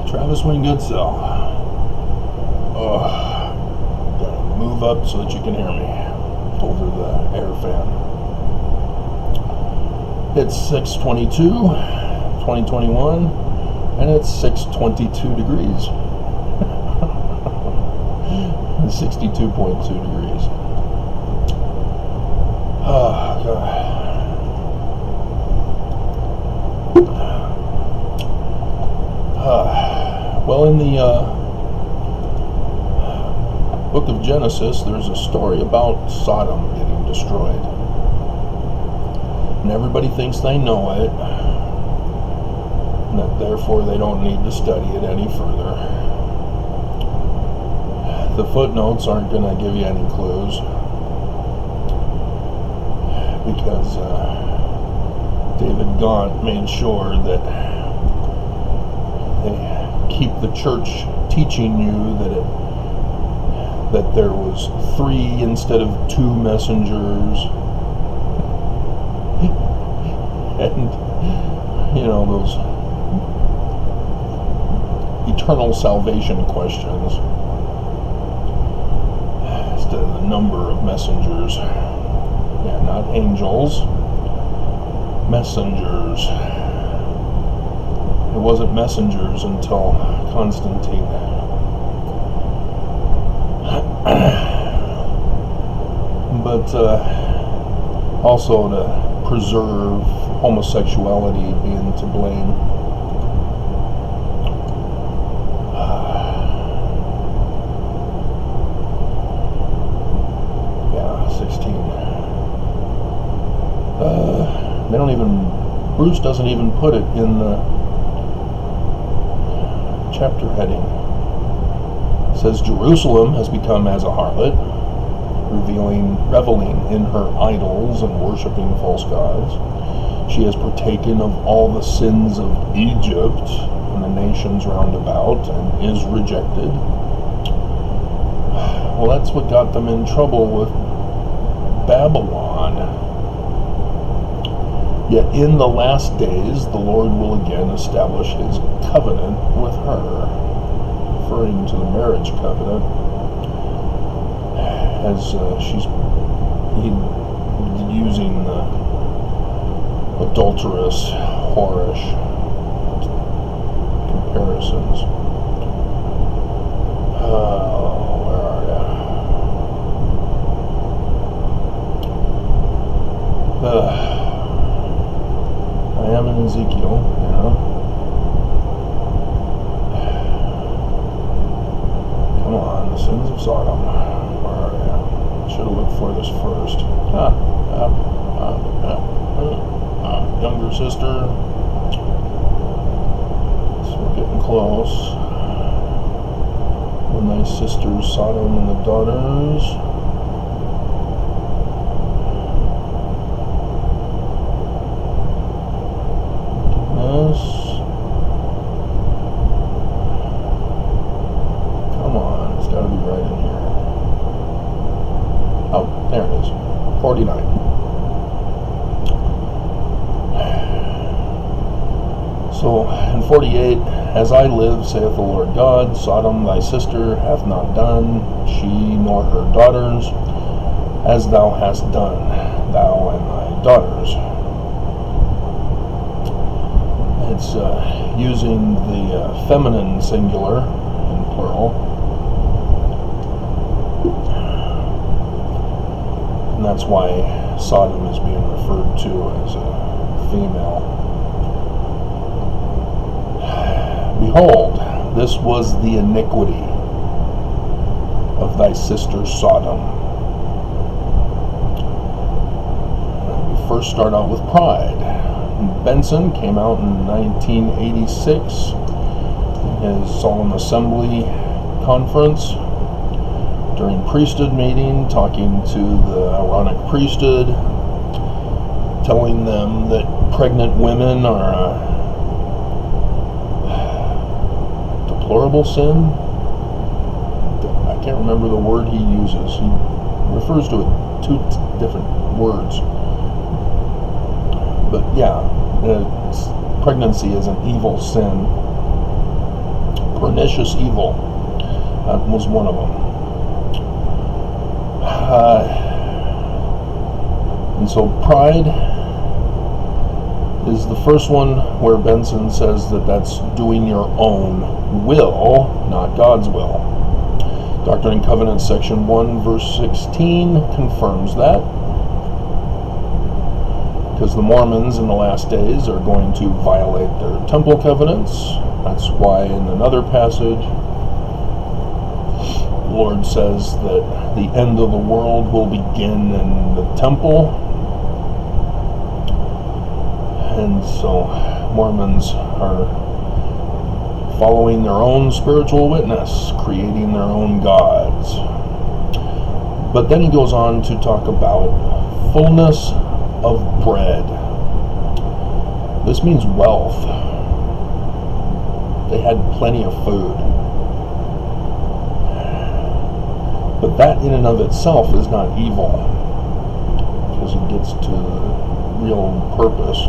Travis Wingoodsill. Gotta move up so that you can hear me over the air fan. It's 6/22, 2021, and it's 6:22 degrees. 62.2 degrees. Oh, God. Well, in the book of Genesis, there's a story about Sodom getting destroyed. And everybody thinks they know it, and that therefore they don't need to study it any further. The footnotes aren't going to give you any clues, because David Gaunt made sure that they keep the church teaching you that there was 3 instead of 2 messengers, and those eternal salvation questions instead of the number of messengers. Yeah, not angels, messengers. It wasn't messengers until Constantine. But also to preserve homosexuality being to blame. Yeah, 16. They don't even, Bruce doesn't even put it in the chapter heading. It says Jerusalem has become as a harlot, reveling in her idols and worshiping false gods. She has partaken of all the sins of Egypt and the nations round about, and is rejected. Well, that's what got them in trouble with Babylon. Yet in the last days, the Lord will again establish his covenant with her, referring to the marriage covenant, as he's using the adulterous, whorish comparisons. Where are you? I am in Ezekiel, Come on, the sins of Sodom. Where are you? Should have looked for this first. Younger sister. So we're getting close. The nice sisters, Sodom and the daughters. Come on, it's got to be right in here. Oh, there it is. 49. So, in 48, as I live, saith the Lord God, Sodom thy sister hath not done, she nor her daughters, as thou hast done, thou and thy daughters. It's using the feminine singular in plural. And that's why Sodom is being referred to as a female. Behold, this was the iniquity of thy sister Sodom. We first start out with pride. Benson came out in 1986 in his Solemn Assembly conference during priesthood meeting, talking to the Aaronic priesthood, telling them that pregnant women are a deplorable sin. I can't remember the word he uses. He refers to it 2 different words. But yeah, pregnancy is an evil sin. pernicious evil. That was one of them. And so pride is the first one where Benson says that that's doing your own will, not God's will. Doctrine and Covenants, section 1, verse 16 confirms that. Because the Mormons in the last days are going to violate their temple covenants. That's why in another passage, the Lord says that the end of the world will begin in the temple. And so Mormons are following their own spiritual witness, creating their own gods. But then he goes on to talk about fullness of bread. This means wealth. They had plenty of food. But that in and of itself is not evil, because it gets to the real purpose.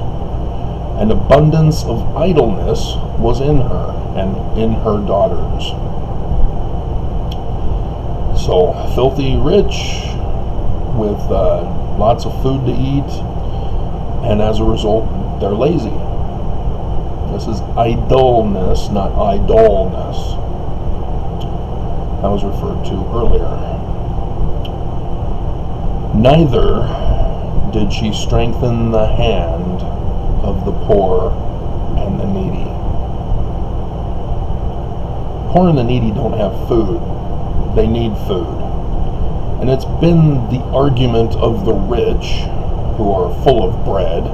An abundance of idleness was in her and in her daughters. So, filthy rich with lots of food to eat, and as a result, they're lazy. This is idleness, not idleness. That was referred to earlier. Neither did she strengthen the hand of the poor and the needy. Poor and the needy don't have food. They need food. And it's been the argument of the rich, who are full of bread,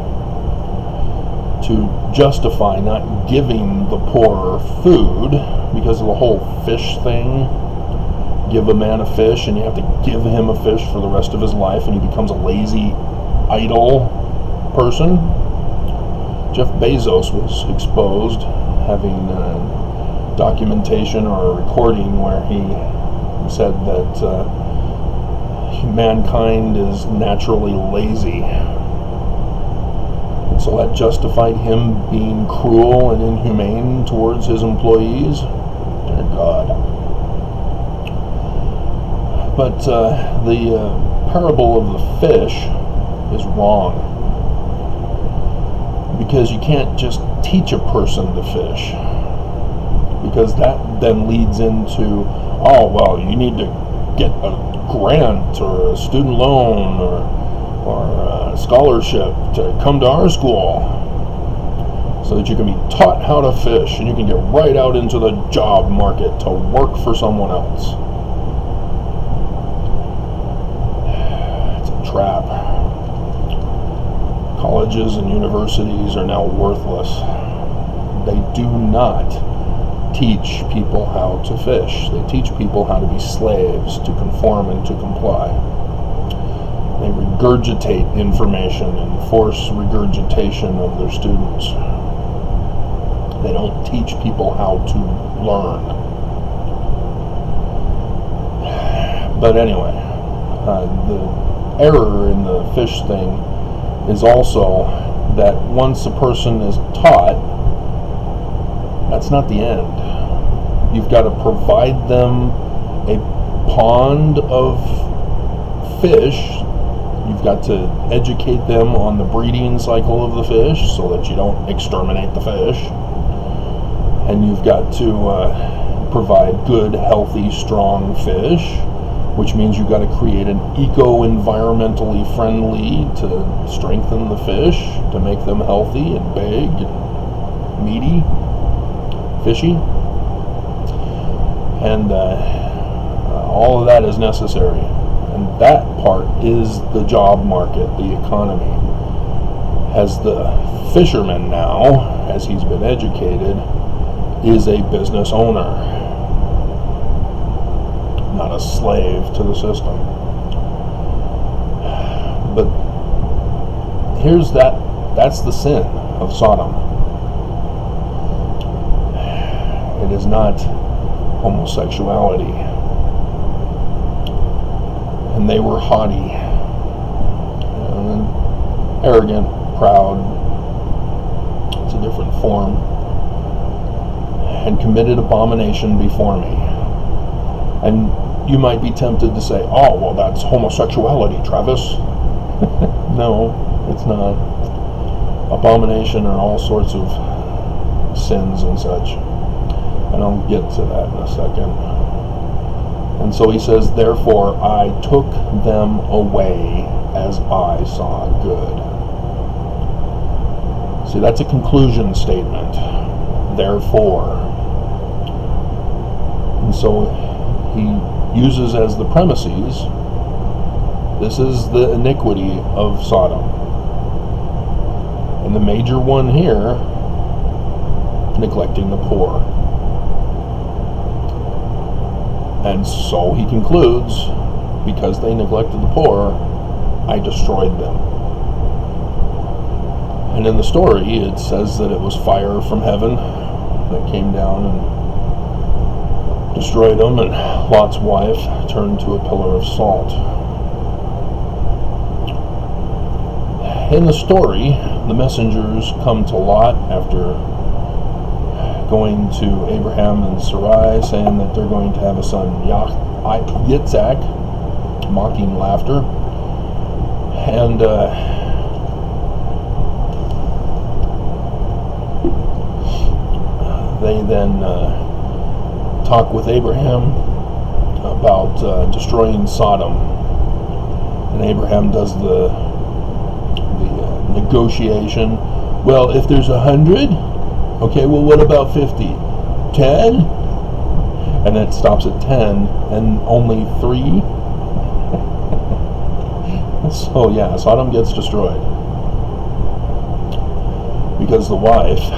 to justify not giving the poor food because of the whole fish thing. Give a man a fish and you have to give him a fish for the rest of his life, and he becomes a lazy, idle person. Jeff Bezos was exposed, having documentation or a recording where he said that mankind is naturally lazy. And so that justified him being cruel and inhumane towards his employees. Dear God. But the parable of the fish is wrong. Because you can't just teach a person to fish. Because that then leads into, oh, well, you need to get a grant or a student loan or a scholarship to come to our school so that you can be taught how to fish and you can get right out into the job market to work for someone else. It's a trap. Colleges and universities are now worthless. They do not teach people how to fish. They teach people how to be slaves, to conform and to comply. They regurgitate information and force regurgitation of their students. They don't teach people how to learn. But anyway, the error in the fish thing is also that once a person is taught, that's not the end. You've got to provide them a pond of fish. You've got to educate them on the breeding cycle of the fish so that you don't exterminate the fish. And you've got to provide good, healthy, strong fish, which means you've got to create an eco-environmentally friendly to strengthen the fish, to make them healthy and big and meaty, fishy. And all of that is necessary. And that part is the job market, the economy. As the fisherman now, as he's been educated, is a business owner, not a slave to the system. But here's that's the sin of Sodom. It is not homosexuality. And they were haughty, and arrogant, proud. It's a different form. and committed abomination before me. And you might be tempted to say, oh, well, that's homosexuality, Travis. No, it's not. Abomination are all sorts of sins and such. And I'll get to that in a second. And so he says, therefore I took them away as I saw good. See, that's a conclusion statement. Therefore. And so he uses as the premises, this is the iniquity of Sodom. And the major one here, neglecting the poor. And so he concludes, because they neglected the poor, I destroyed them. And in the story, it says that it was fire from heaven that came down and destroyed them, and Lot's wife turned to a pillar of salt. In the story, the messengers come to Lot after going to Abraham and Sarai, saying that they're going to have a son, Yitzhak, mocking laughter. And they then talk with Abraham about destroying Sodom. And Abraham does the negotiation. Well, if there's 100, okay, well, what about 50? 10? And it stops at 10 and only 3. So yeah, Sodom gets destroyed because the wife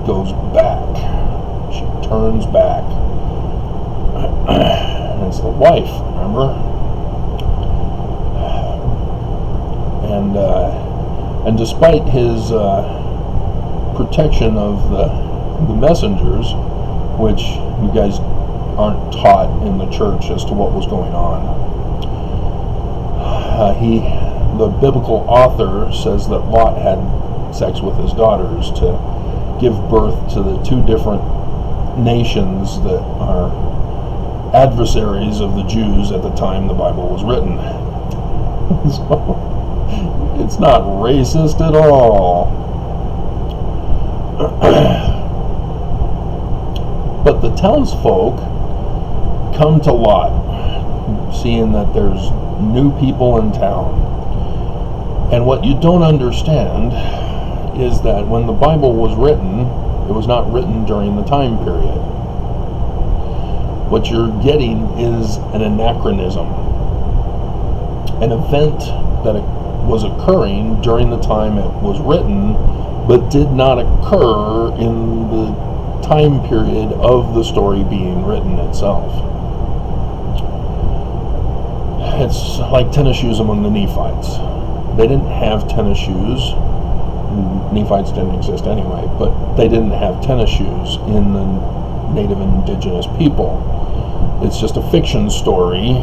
goes back. She turns back. And it's the wife, remember? And despite his protection of the messengers, which you guys aren't taught in the church as to what was going on, the biblical author says that Lot had sex with his daughters to give birth to the two different nations that are adversaries of the Jews at the time the Bible was written. So, it's not racist at all. But the townsfolk come to Lot, seeing that there's new people in town. And what you don't understand is that when the Bible was written, it was not written during the time period. What you're getting is an anachronism, an event that was occurring during the time it was written, but did not occur in the time period of the story being written itself. It's like tennis shoes among the Nephites. They didn't have tennis shoes. Nephites didn't exist anyway, but they didn't have tennis shoes in the native indigenous people. It's just a fiction story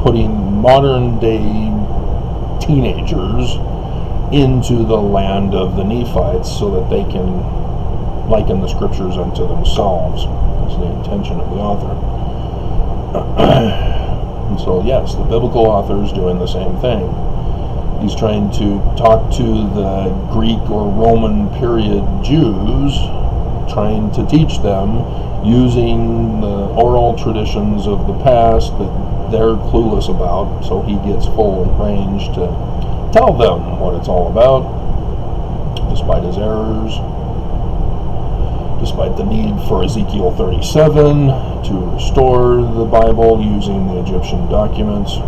putting modern day teenagers into the land of the Nephites so that they can liken the scriptures unto themselves. That's the intention of the author. And so yes, the biblical author is doing the same thing. He's trying to talk to the Greek or Roman period Jews, trying to teach them using the oral traditions of the past that they're clueless about, so he gets full range to tell them what it's all about, despite his errors, despite the need for Ezekiel 37 to restore the Bible using the Egyptian documents.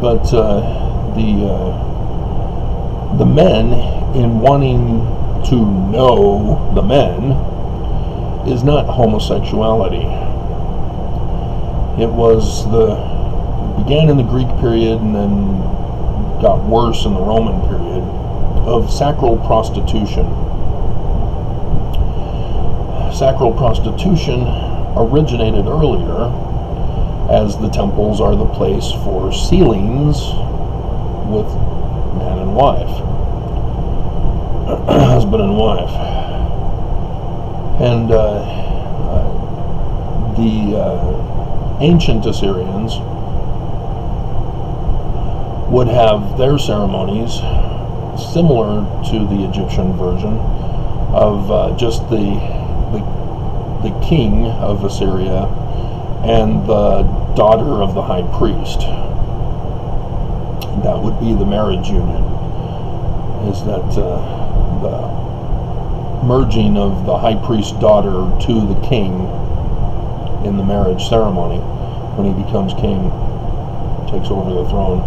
But the men, in wanting to know the men, is not homosexuality. It began in the Greek period and then got worse in the Roman period, of sacral prostitution. Sacral prostitution originated earlier, as the temples are the place for sealings with man and wife, husband and wife. And the ancient Assyrians would have their ceremonies similar to the Egyptian version of just the king of Assyria and the daughter of the high priest. That would be the marriage union, is that the merging of the high priest's daughter to the king in the marriage ceremony when he becomes king, takes over the throne.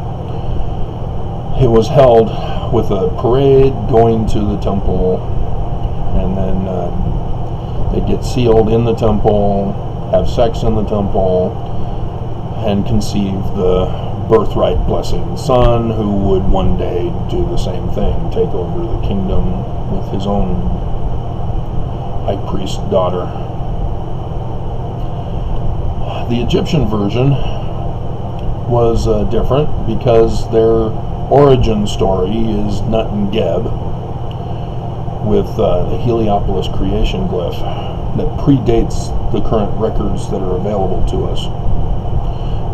It was held with a parade going to the temple, and then they get sealed in the temple, have sex in the temple, and conceive the birthright blessing son who would one day do the same thing, take over the kingdom with his own high priest daughter. The Egyptian version was different because their origin story is Nut and Geb with the Heliopolis creation glyph that predates the current records that are available to us,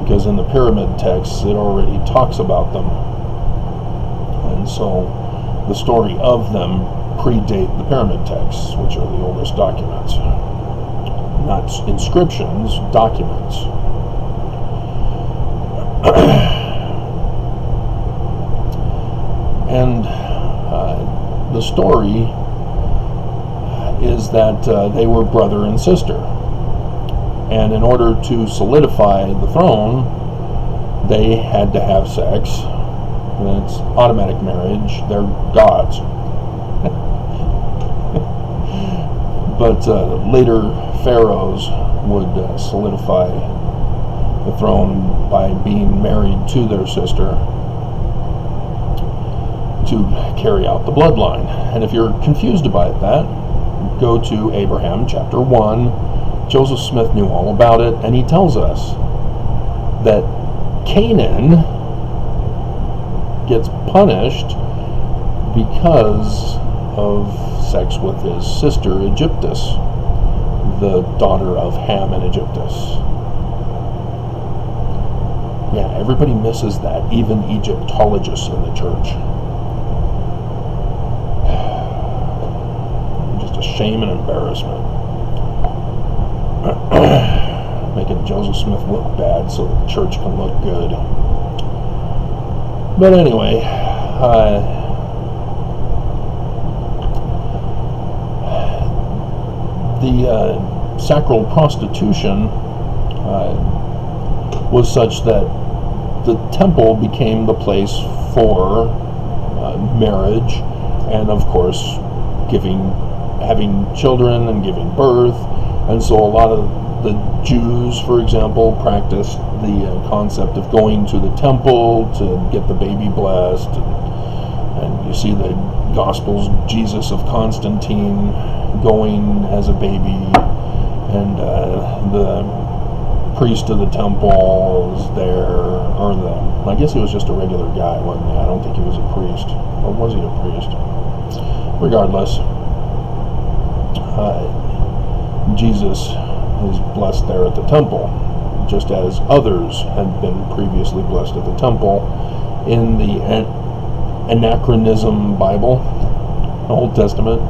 because in the pyramid texts it already talks about them, and so the story of them predate the pyramid texts, which are the oldest documents. Not inscriptions, documents. And the story is that they were brother and sister. And in order to solidify the throne, they had to have sex. And it's automatic marriage. They're gods. But later pharaohs would solidify the throne by being married to their sister to carry out the bloodline. And if you're confused about that, go to Abraham chapter 1. Joseph Smith knew all about it, and he tells us that Canaan gets punished because of sex with his sister Egyptus, the daughter of Ham and Egyptus. Yeah, everybody misses that, even Egyptologists in the church. Just a shame and embarrassment. Making Joseph Smith look bad so the church can look good. But anyway, the sacral prostitution was such that the temple became the place for marriage, and of course having children and giving birth. And so a lot of the Jews, for example, practiced the concept of going to the temple to get the baby blessed. And you see the Gospels, Jesus of Constantine going as a baby, and the priest of the temple is there, or I guess he was just a regular guy, wasn't he? I don't think he was a priest. Or was he a priest? Regardless, Jesus is blessed there at the temple, just as others had been previously blessed at the temple. In the Anachronism Bible, Old Testament,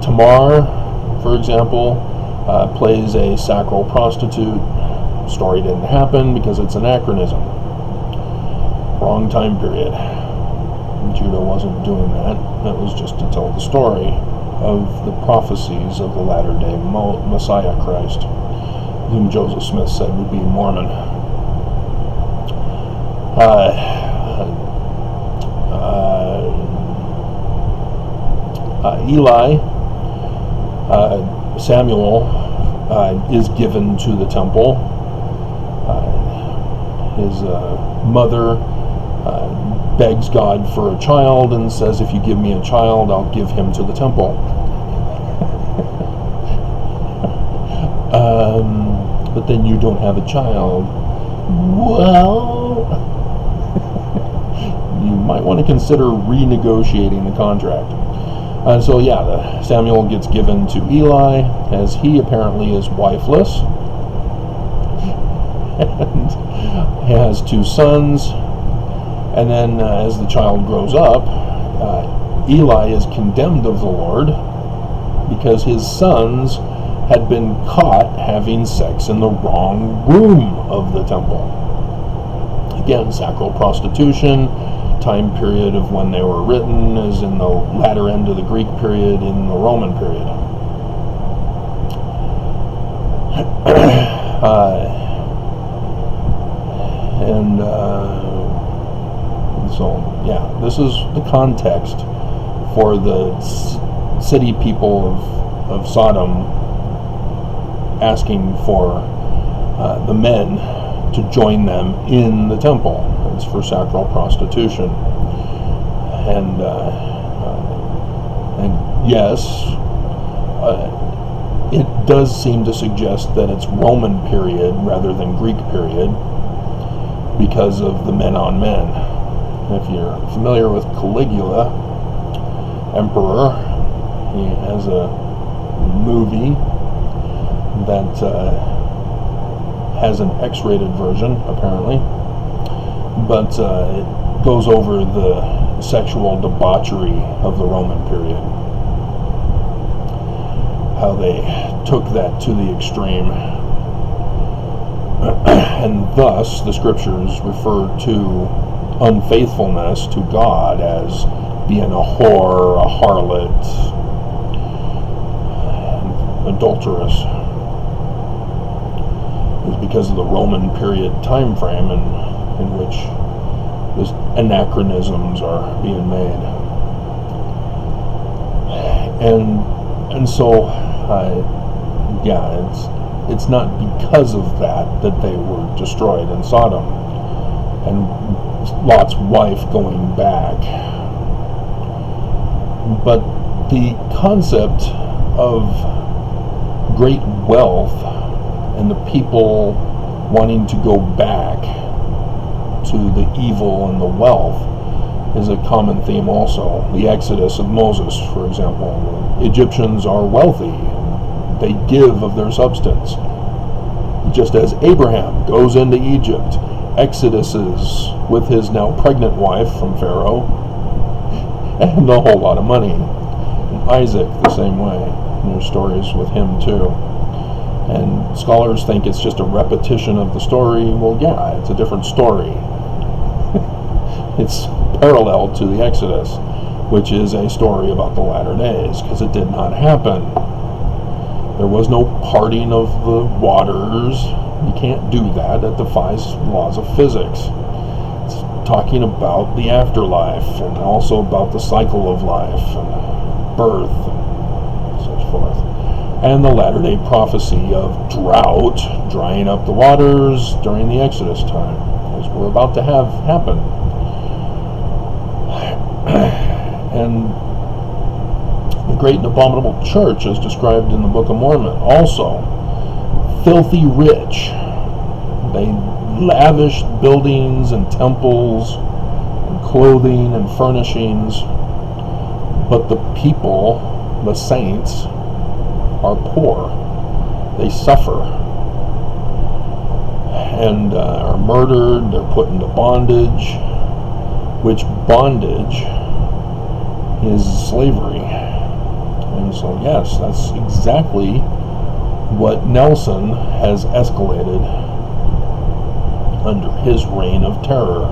Tamar, for example, plays a sacral prostitute. Story didn't happen because it's anachronism. Wrong time period. Judah wasn't doing that. That was just to tell the story of the prophecies of the latter-day Messiah Christ, whom Joseph Smith said would be Mormon. Eli, Samuel, is given to the temple. His mother begs God for a child and says, if you give me a child, I'll give him to the temple. But then you don't have a child. Well, you might want to consider renegotiating the contract. And so, Samuel gets given to Eli, as he apparently is wifeless, and has 2 sons. And then, as the child grows up, Eli is condemned of the Lord because his sons had been caught having sex in the wrong room of the temple. Again, sacral prostitution. Time period of when they were written is in the latter end of the Greek period, in the Roman period. This is the context for the city people of Sodom asking for the men to join them in the temple. It's for sacral prostitution. And yes, it does seem to suggest that it's Roman period rather than Greek period because of the men on men. If you're familiar with Caligula, emperor, he has a movie that has an X-rated version, apparently, but it goes over the sexual debauchery of the Roman period, how they took that to the extreme, and thus the scriptures refer to unfaithfulness to God as being a whore, a harlot, adulterous. Is because of the Roman period time frame in which these anachronisms are being made. And so it's not because of that they were destroyed in Sodom and Lot's wife going back. But the concept of great wealth and the people wanting to go back to the evil and the wealth is a common theme also. The Exodus of Moses, for example. Egyptians are wealthy. They give of their substance. Just as Abraham goes into Egypt, exoduses with his now pregnant wife from Pharaoh, and a whole lot of money. And Isaac the same way. And there's stories with him too. And scholars think it's just a repetition of the story. Well, it's a different story. It's parallel to the Exodus, which is a story about the latter days, because it did not happen. There was no parting of the waters. You can't do that. That defies laws of physics. It's talking about the afterlife, and also about the cycle of life, and birth, and such forth. And the latter-day prophecy of drought, drying up the waters during the Exodus time, as we're about to have happen. And the great and abominable church, as described in the Book of Mormon, also filthy rich. They lavished buildings and temples and clothing and furnishings, but the people, the saints, are poor. They suffer and are murdered. They're put into bondage, which bondage is slavery. And so, yes, that's exactly what Nelson has escalated under his reign of terror.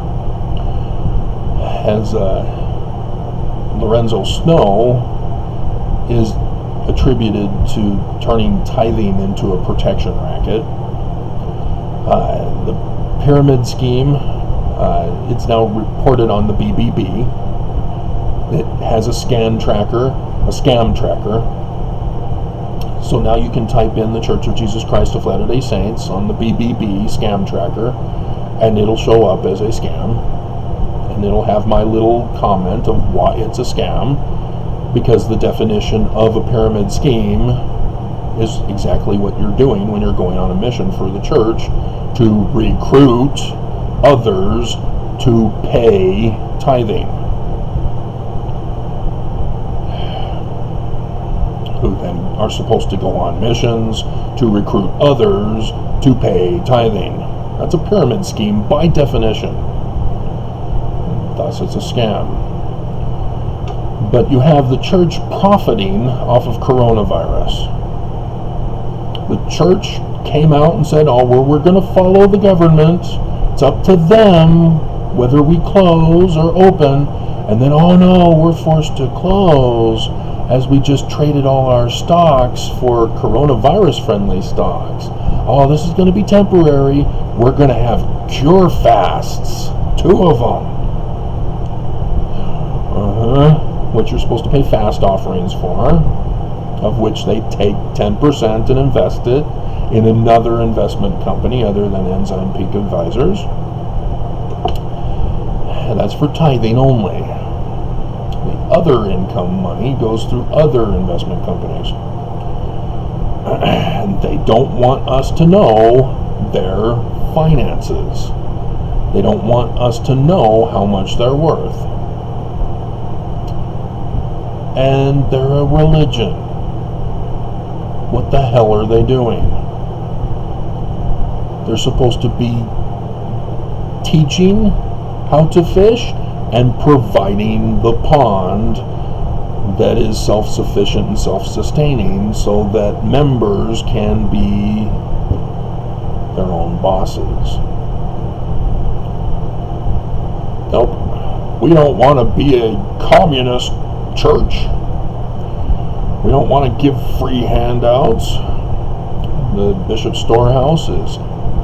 As Lorenzo Snow is attributed to turning tithing into a protection racket. The pyramid scheme, it's now reported on the BBB. It has a scam tracker. So now you can type in the Church of Jesus Christ of Latter-day Saints on the BBB scam tracker, and it'll show up as a scam. And it'll have my little comment of why it's a scam, because the definition of a pyramid scheme is exactly what you're doing when you're going on a mission for the church, to recruit others to pay tithing. who then are supposed to go on missions to recruit others to pay tithing. That's a pyramid scheme by definition. Thus, it's a scam. But you have the church profiting off of coronavirus. The church came out and said, oh, we're going to follow the government. It's up to them whether we close or open. And then, oh no, we're forced to close as we just traded all our stocks for coronavirus-friendly stocks. Oh, this is going to be temporary. We're going to have cure fasts. 2 of them. Which you're supposed to pay fast offerings for, of which they take 10% and invest it in another investment company other than Enzyme Peak Advisors. And that's for tithing only. The other income money goes through other investment companies. And they don't want us to know their finances. They don't want us to know how much they're worth. And they're a religion. What the hell are they doing? They're supposed to be teaching how to fish and providing the pond that is self-sufficient and self-sustaining so that members can be their own bosses. Nope. We don't want to be a communist church. We don't want to give free handouts. The bishop's storehouse is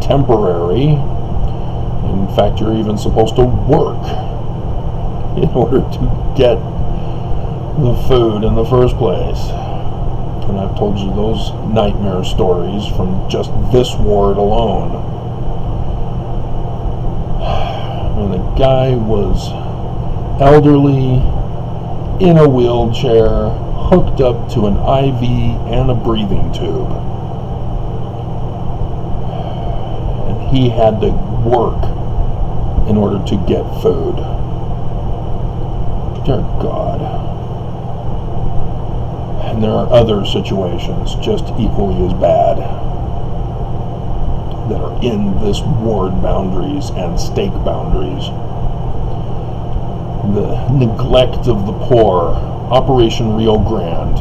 temporary. In fact, you're even supposed to work in order to get the food in the first place. And I've told you those nightmare stories from just this ward alone. And the guy was elderly, in a wheelchair, hooked up to an IV and a breathing tube. And he had to work in order to get food. Dear God. And there are other situations just equally as bad that are in this ward boundaries and stake boundaries. The neglect of the poor, Operation Rio Grande.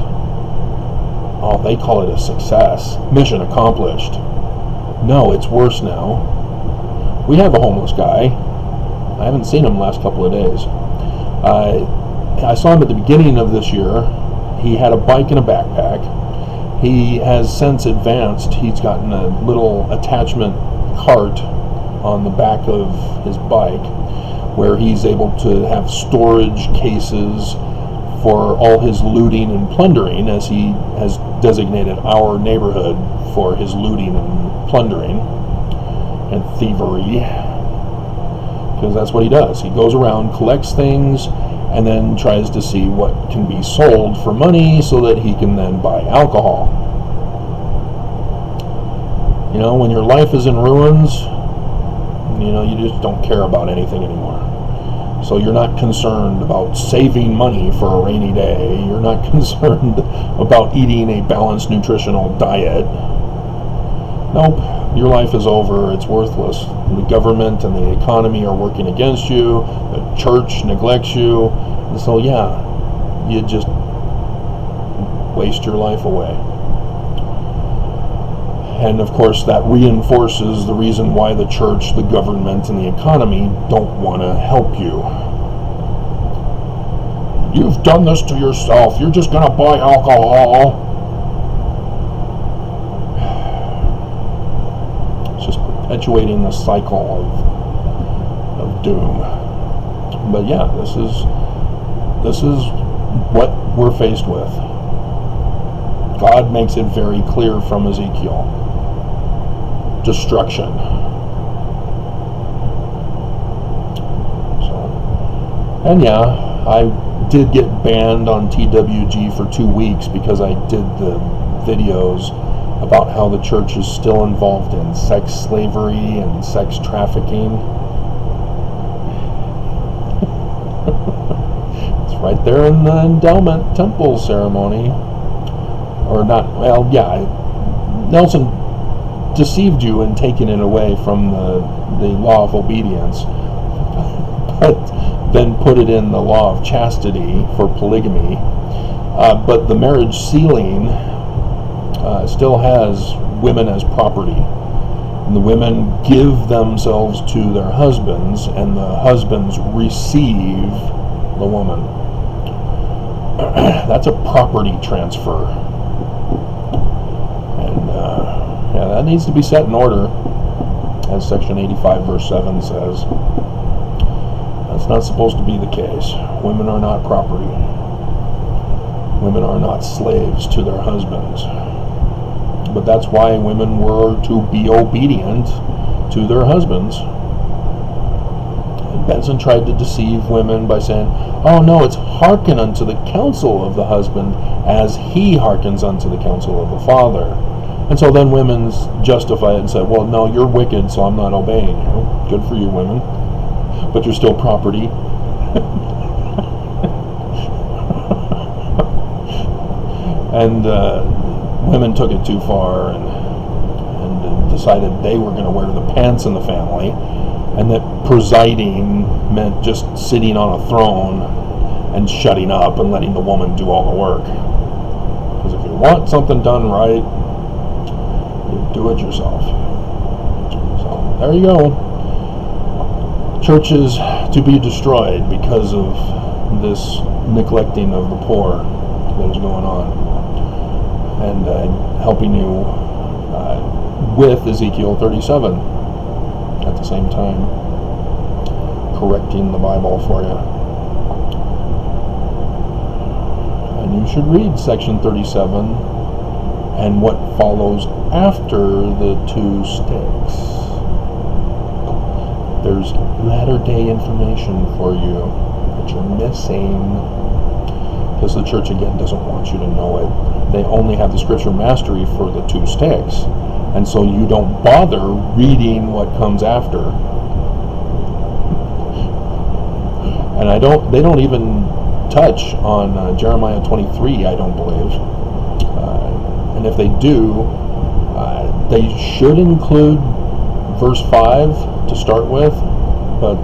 Oh, they call it a success. Mission accomplished. No, it's worse now. We have a homeless guy. I haven't seen him the last couple of days. I saw him at the beginning of this year. He had a bike and a backpack. He has since advanced. He's gotten a little attachment cart on the back of his bike where he's able to have storage cases for all his looting and plundering, as he has designated our neighborhood for his looting and plundering and thievery, because that's what he does. He goes around, collects things, and then tries to see what can be sold for money so that he can then buy alcohol. You know, when your life is in ruins, you know, you just don't care about anything anymore. So you're not concerned about saving money for a rainy day. You're not concerned about eating a balanced nutritional diet. Nope, your life is over. It's worthless. The government and the economy are working against you. The church neglects you. And so yeah, you just waste your life away. And of course that reinforces the reason why the church, the government, and the economy don't want to help you. You've done this to yourself. You're just going to buy alcohol. It's just perpetuating the cycle of doom. But yeah, this is what we're faced with. God makes it very clear from Ezekiel. Destruction. So, and yeah, I did get banned on TWG for 2 weeks because I did the videos about how the church is still involved in sex slavery and sex trafficking. It's right there in the endowment temple ceremony. or not, well, yeah, Nelson deceived you in taking it away from the law of obedience, but then put it in the law of chastity for polygamy. But the marriage sealing still has women as property. And the women give themselves to their husbands, and the husbands receive the woman. That's a property transfer. And yeah, that needs to be set in order, as Section 85, verse 7 says. That's not supposed to be the case. Women are not property. Women are not slaves to their husbands. But that's why women were to be obedient to their husbands. And Benson tried to deceive women by saying, oh no, it's hearken unto the counsel of the husband as he hearkens unto the counsel of the father. And so then women justify it and say, well, no, you're wicked, so I'm not obeying you. Good for you, women. But you're still property. And women took it too far and decided they were going to wear the pants in the family, and that presiding meant just sitting on a throne and shutting up and letting the woman do all the work. Because if you want something done right, you do it yourself. So there you go. Churches to be destroyed because of this neglecting of the poor that is going on. And helping you with Ezekiel 37 at the same time, correcting the Bible for you. And you should read section 37 and what follows after the 2 sticks. There's latter-day information for you that you're missing, because the church, again, doesn't want you to know it. They only have the scripture mastery for the 2 sticks, and so you don't bother reading what comes after. And they don't even touch on Jeremiah 23, I don't believe. And if they do, they should include verse 5 to start with, but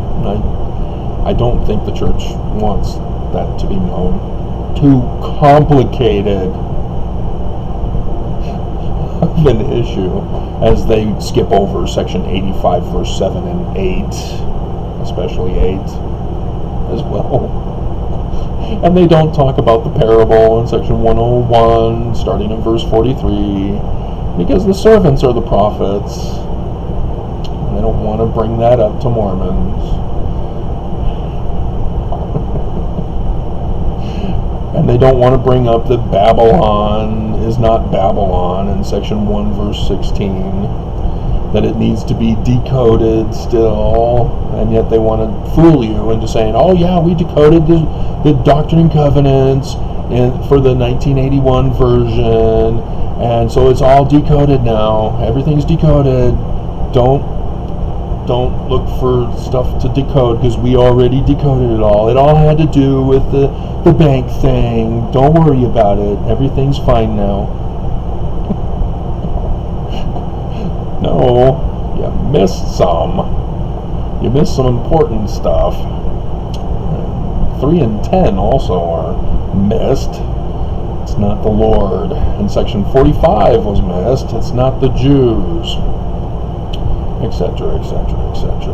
I don't think the church wants that to be known. Too complicated of an issue, as they skip over section 85, verse 7 and 8, especially 8 as well. And they don't talk about the parable in section 101, starting in verse 43, because the servants are the prophets. They don't want to bring that up to Mormons. And they don't want to bring up that Babylon is not Babylon in section 1, verse 16, that it needs to be decoded still, and yet they want to fool you into saying, oh yeah, we decoded the Doctrine and Covenants for the 1981 version, and so it's all decoded now. Everything's decoded. Don't look for stuff to decode, because we already decoded it all. It all had to do with the bank thing. Don't worry about it. Everything's fine now. No, you missed some. You missed some important stuff. 3 and 10 also are missed. It's not the Lord. And section 45 was missed. It's not the Jews. Etc., etc., etc.